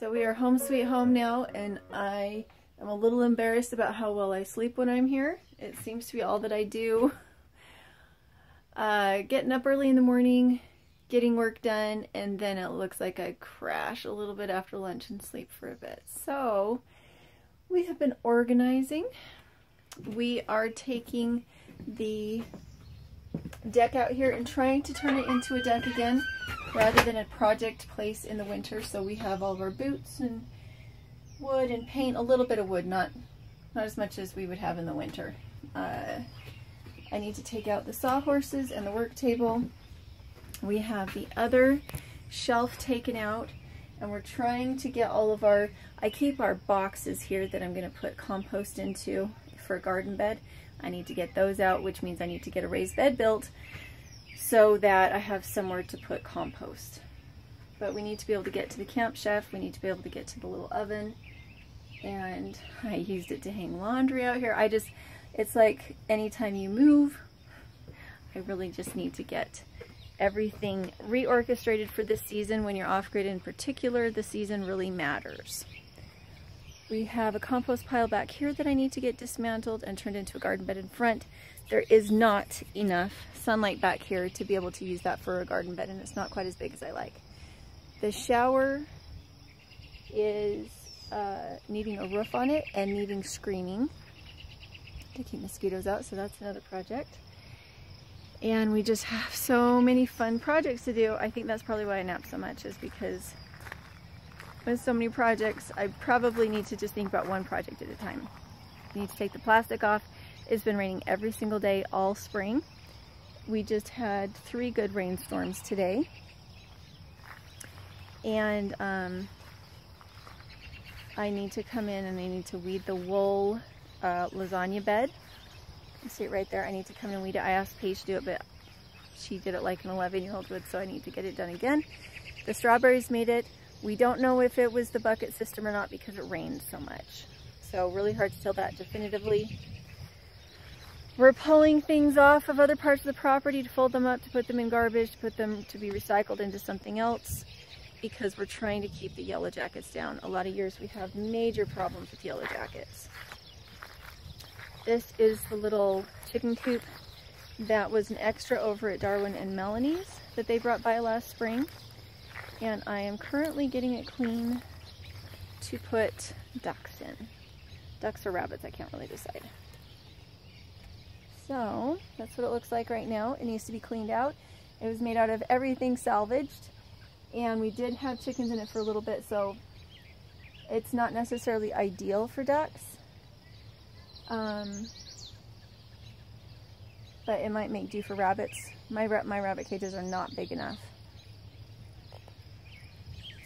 So we are home sweet home now, and I am a little embarrassed about how well I sleep when I'm here. It seems to be all that I do. Getting up early in the morning, getting work done, and then it looks like I crash a little bit after lunch and sleep for a bit. So we have been organizing. We are taking the deck out here and trying to turn it into a deck again rather than a project place in the winter. So we have all of our boots and wood and paint, a little bit of wood, not as much as we would have in the winter. I need to take out the sawhorses and the work table. We have the other shelf taken out, and we're trying to get all of our, I keep our boxes here that I'm going to put compost into for a garden bed. I need to get those out, which means I need to get a raised bed built so that I have somewhere to put compost. But we need to be able to get to the camp chef, we need to be able to get to the little oven, and I used it to hang laundry out here. It's like anytime you move, I really just need to get everything reorchestrated for this season. When you're off-grid in particular, the season really matters. We have a compost pile back here that I need to get dismantled and turned into a garden bed in front. There is not enough sunlight back here to be able to use that for a garden bed, and it's not quite as big as I like. The shower is needing a roof on it and needing screening to keep mosquitoes out, so that's another project. And we just have so many fun projects to do. I think that's probably why I nap so much, is because with so many projects, I probably need to just think about one project at a time. I need to take the plastic off. It's been raining every single day all spring. We just had 3 good rainstorms today. And I need to come in and I need to weed the wool lasagna bed. You see it right there. I need to come and weed it. I asked Paige to do it, but she did it like an 11-year-old would, so I need to get it done again. The strawberries made it. We don't know if it was the bucket system or not because it rained so much. So really hard to tell that definitively. We're pulling things off of other parts of the property to fold them up, to put them in garbage, to put them to be recycled into something else, because we're trying to keep the yellow jackets down. A lot of years we have major problems with yellow jackets. This is the little chicken coop that was an extra over at Darwin and Melanie's that they brought by last spring. And I am currently getting it clean to put ducks in. Ducks or rabbits, I can't really decide. So that's what it looks like right now. It needs to be cleaned out. It was made out of everything salvaged, and we did have chickens in it for a little bit, so it's not necessarily ideal for ducks. But it might make do for rabbits. My rabbit cages are not big enough.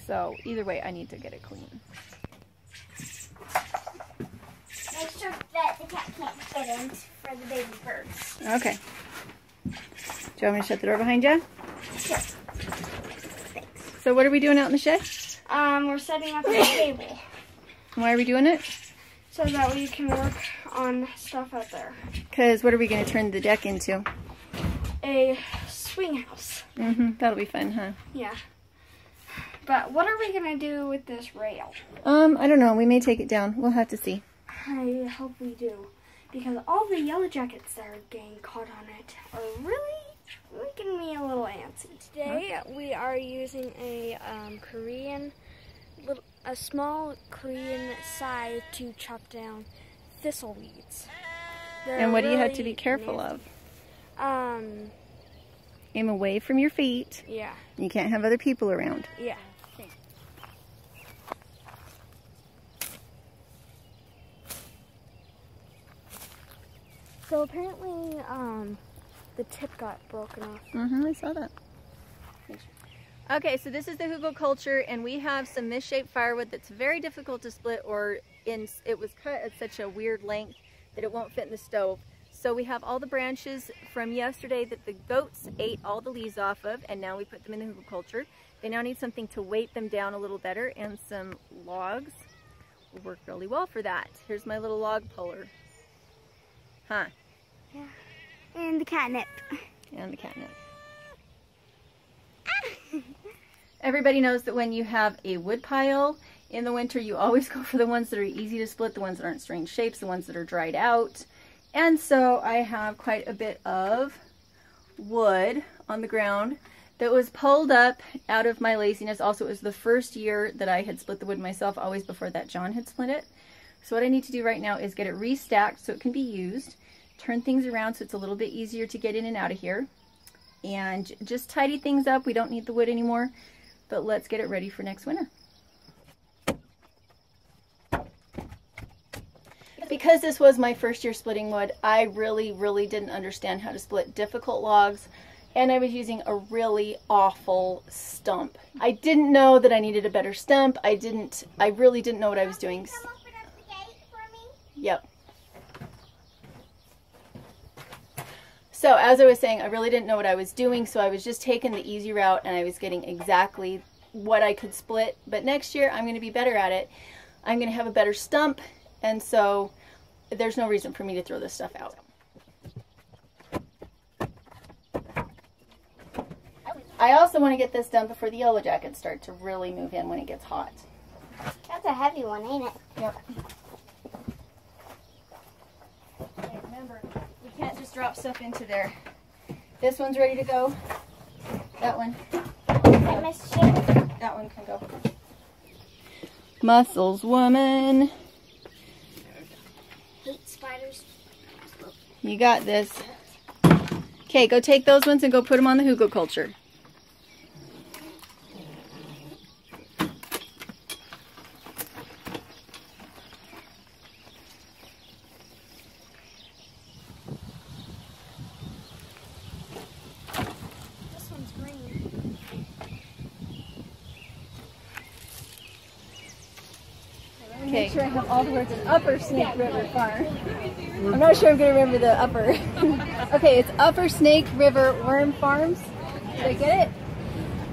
So either way, I need to get it clean. Make sure that the cat can't get in for the baby birds. Okay. Do you want me to shut the door behind you? Sure. So what are we doing out in the shed? We're setting up a table. Why are we doing it? So that we can work on stuff out there. Because what are we going to turn the deck into? A swing house. That'll be fun, huh? Yeah. But what are we going to do with this rail? I don't know. We may take it down. We'll have to see. I hope we do. Because all the yellow jackets that are getting caught on it are really making me a little antsy. Today we are using a small Korean scythe to chop down thistle weeds. And what do you have to be careful of? Aim away from your feet. Yeah. You can't have other people around. Yeah. So apparently, the tip got broken off. I saw that. Okay, so this is the hugelkultur, and we have some misshaped firewood that's very difficult to split, or it was cut at such a weird length that it won't fit in the stove. So we have all the branches from yesterday that the goats ate all the leaves off of, and now we put them in the hugelkultur. They now need something to weight them down a little better, and some logs will work really well for that. Here's my little log puller. Huh? Yeah. And the catnip. And the catnip. Everybody knows that when you have a wood pile In the winter, you always go for the ones that are easy to split, the ones that aren't strange shapes, the ones that are dried out. And so I have quite a bit of wood on the ground that was pulled up out of my laziness. Also, it was the first year that I had split the wood myself, always before that John had split it. So what I need to do right now is get it restacked so it can be used, turn things around so it's a little bit easier to get in and out of here, and just tidy things up. We don't need the wood anymore, but let's get it ready for next winter. Because this was my first year splitting wood, I really didn't understand how to split difficult logs, and I was using a really awful stump. I didn't know that I needed a better stump. I really didn't know what I was doing. Come open up the gate for me? Yep. So as I was saying, I really didn't know what I was doing, so I was just taking the easy route, and I was getting exactly what I could split. But next year, I'm going to be better at it. I'm going to have a better stump, and so there's no reason for me to throw this stuff out. I also want to get this done before the yellow jackets start to really move in when it gets hot. That's a heavy one, ain't it? Yep. Okay, remember, we can't just drop stuff into there. This one's ready to go. That one. That one can go. Muscles, woman. Hate spiders. You got this. Okay, go take those ones and go put them on the hugelkultur. This one's green. Okay. Make sure I have all the words in Upper Snake River Farm. I'm not sure I'm going to remember the upper. Okay, it's Upper Snake River Worm Farms. Did I get it?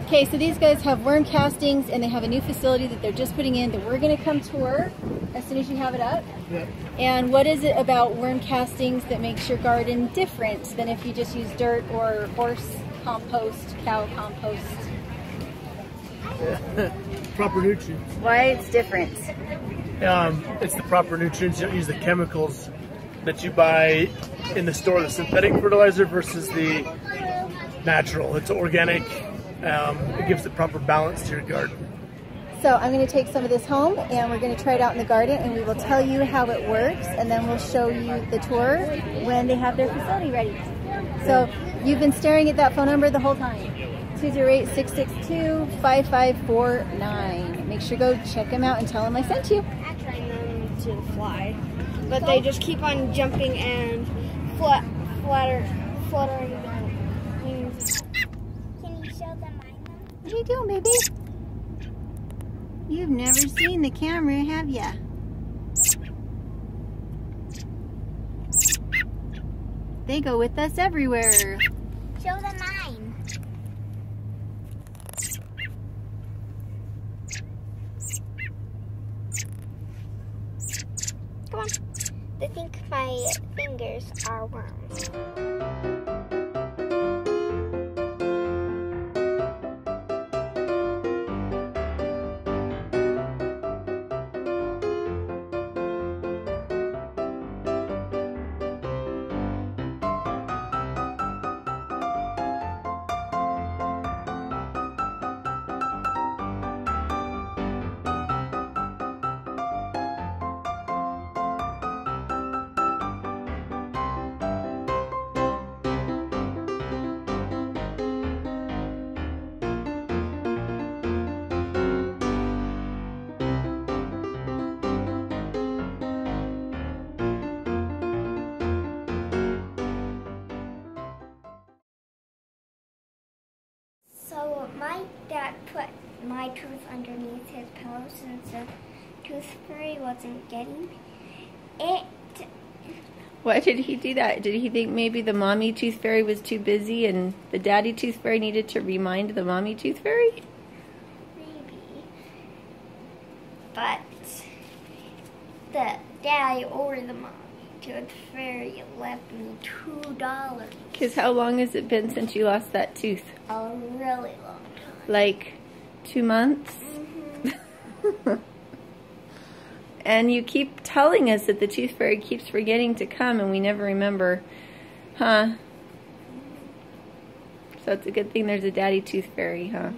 Okay, so these guys have worm castings, and they have a new facility that they're just putting in that we're going to come tour as soon as you have it up. Yep. And what is it about worm castings that makes your garden different than if you just use dirt or horse compost, cow compost? Proper nutrients. Why it's different? It's the proper nutrients. You don't use the chemicals that you buy in the store, the synthetic fertilizer versus the natural. It's organic. It gives the proper balance to your garden. So I'm going to take some of this home, and we're going to try it out in the garden, and we will tell you how it works, and then we'll show you the tour when they have their facility ready. So you've been staring at that phone number the whole time. 208-662-5549. Make sure to go check them out and tell them I sent you. I'm trying them to fly, but they just keep on jumping and fluttering their wings. Can you show them mine? What are you doing, baby? You've never seen the camera, have ya? They go with us everywhere. Show them mine. Come on. They think my fingers are worms. So my dad put my tooth underneath his pillow since the tooth fairy wasn't getting it. Why did he do that? Did he think maybe the mommy tooth fairy was too busy and the daddy tooth fairy needed to remind the mommy tooth fairy? Maybe. But the daddy or the mommy tooth fairy left me $2. Because how long has it been since you lost that tooth? A really long time. Like 2 months? Mm-hmm. And you keep telling us that the tooth fairy keeps forgetting to come and we never remember. Huh? So it's a good thing there's a daddy tooth fairy, huh?